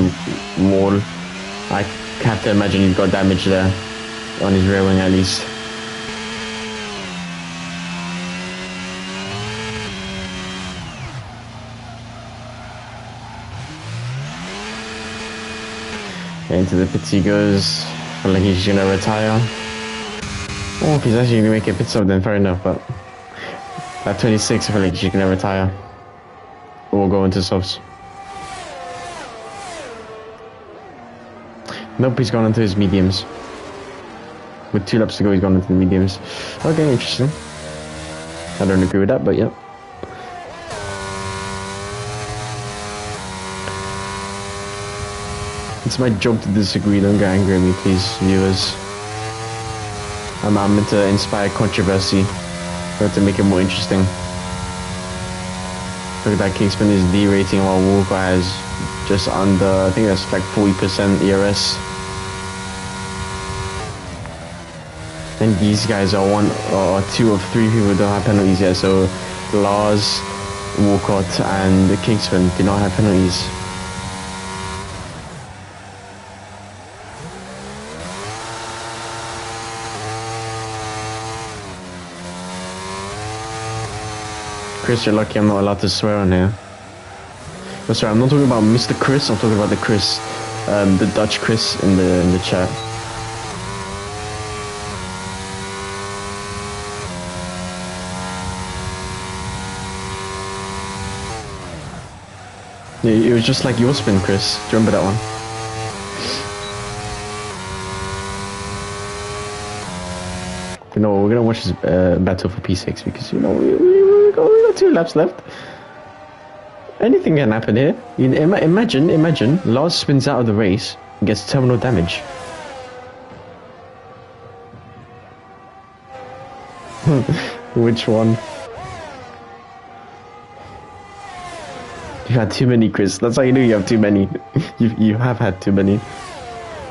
wall. I have to imagine he's got damage there. On his rear wing at least. Into the pits he goes. I feel like he's gonna retire. Or if he's actually gonna make a pit stop, then fair enough, but at 26 I feel like he's gonna retire. Or go into softs. Nope, he's gone into his mediums. With 2 laps to go, he's gone into the mediums. Okay, interesting. I don't agree with that, but yeah. It's my job to disagree. Don't get angry at me, please, viewers. I'm meant to inspire controversy. But to make it more interesting. Look at that, Kingsman is D-rating while Walker has just under, I think that's like 40% ERS. And these guys are one or two of three people who don't have penalties yet. So Lars, Walcott and Kingsman do not have penalties. Chris, you're lucky I'm not allowed to swear on here. Oh, sorry, I'm not talking about Mr. Chris, I'm talking about the Chris, the Dutch Chris in the chat. It was just like your spin, Chris. Do you remember that one? You know, we're gonna watch this battle for P6 because, you know, we got 2 laps left. Anything can happen here. You know, imagine Lars spins out of the race and gets terminal damage. Which one? You had too many, Chris. That's how you know you have too many. you have had too many.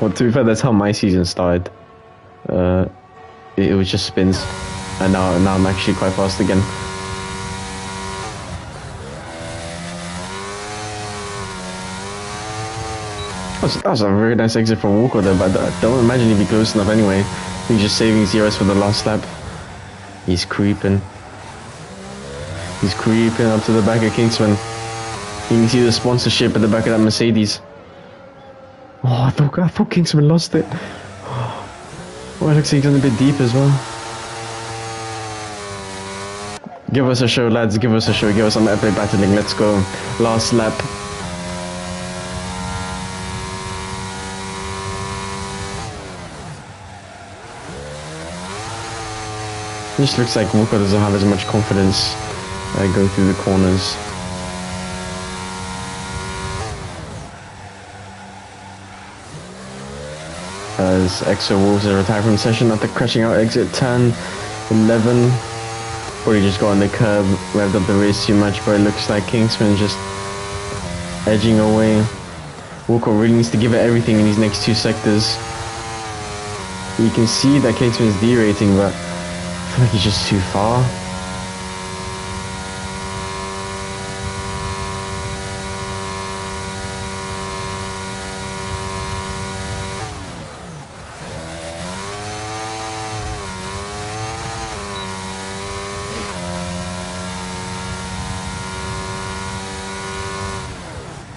Well, to be fair, that's how my season started. It was just spins, and now I'm actually quite fast again. That was a very nice exit from Walker there, but I don't imagine he'd be close enough anyway. He's just saving his ERS for the last lap. He's creeping. He's creeping up to the back of Kingsman. You can see the sponsorship at the back of that Mercedes. Oh, I thought Kingsman lost it. Oh, it looks like he's gone a bit deep as well. Give us a show, lads. Give us a show. Give us some epic battling. Let's go. Last lap. It just looks like Walker doesn't have as much confidence going through the corners. As Exo Wolves are retired from session after crashing out exit turn 11. Or he just got on the curb, revved up the race too much, but it looks like Kingsman just edging away. Walker really needs to give it everything in these next 2 sectors. You can see that Kingsman is D-rating, but I feel like he's just too far.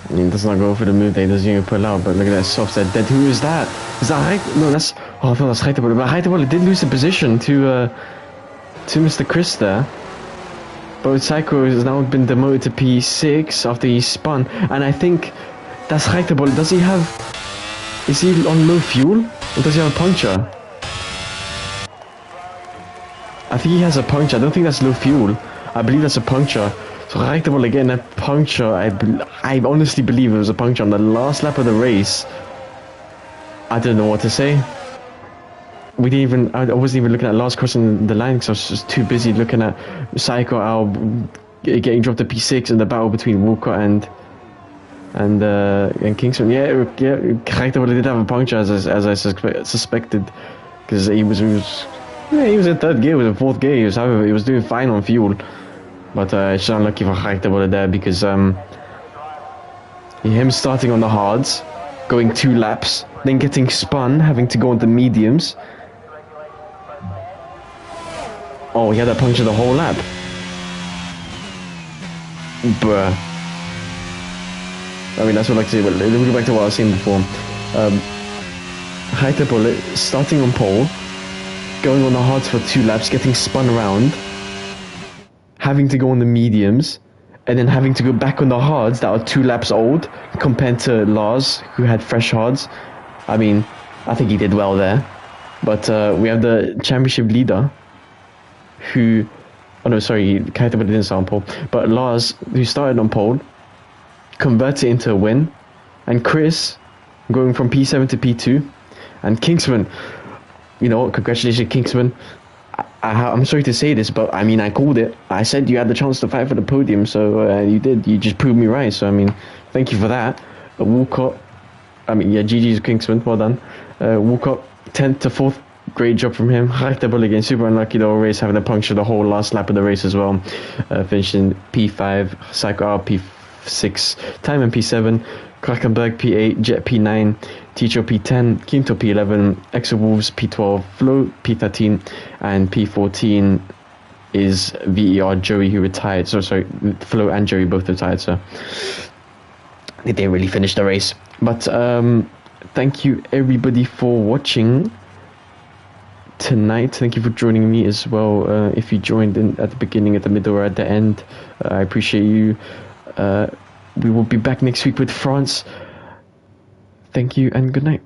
He does not go for the move, he doesn't even pull out, but look at that soft set dead. Who is that? Is that right? No, that's... Oh, I thought that's Reiterbole, but Reiterbole did lose the position to Mr. Chris there. But Psycho has now been demoted to P6 after he spun, and I think that's Reiterbole. Does he have... Is he on low fuel? Or does he have a puncture? I think he has a puncture. I don't think that's low fuel. I believe that's a puncture. So Reiterbole again, a puncture. I honestly believe it was a puncture on the last lap of the race. I don't know what to say. We didn't even. I wasn't even looking at Lars crossing the line because I was just too busy looking at Psycho Al getting dropped to P6 and the battle between Walker and Kingsman. Yeah, Reiterbole did have a puncture as I suspected, because he was in 3rd gear, he was in 4th gear. He was doing fine on fuel. But it's just unlucky for Reiterbole there because him starting on the hards, going 2 laps, then getting spun, having to go on the mediums. Oh, he had that puncture the whole lap. Bruh. I mean, that's what I like to say, but let me go back to what I was saying before. Reiterbole starting on pole, going on the hards for 2 laps, getting spun around, having to go on the mediums, and then having to go back on the hards that are 2 laps old compared to Lars, who had fresh hards. I mean, I think he did well there. But we have the championship leader, who... Oh no, sorry, Reiterbole didn't start on pole. But Lars, who started on pole, converts it into a win. And Chris, going from P7 to P2. And Kingsman, congratulations, Kingsman. I'm sorry to say this, but I mean, I called it. I said you had the chance to fight for the podium, so you did. You just proved me right. So I mean, thank you for that. Walcott, GG's Kingsman, well done. Walcott, 10th to 4th, great job from him. Rechtable again, super unlucky the whole race, having to puncture the whole last lap of the race as well. Finishing P5, Psycho R P6, Timon P7, Krakenberg P8, Jet P9, Ticho P10, Quinto P11, Exo Wolves P12, Flo P13, and P14 is VER Joey, who retired. So sorry, Flo and Joey both retired, so they didn't really finish the race. But thank you everybody for watching tonight. Thank you for joining me as well. If you joined in at the beginning, at the middle, or at the end, I appreciate you. We will be back next week with France. Thank you and good night.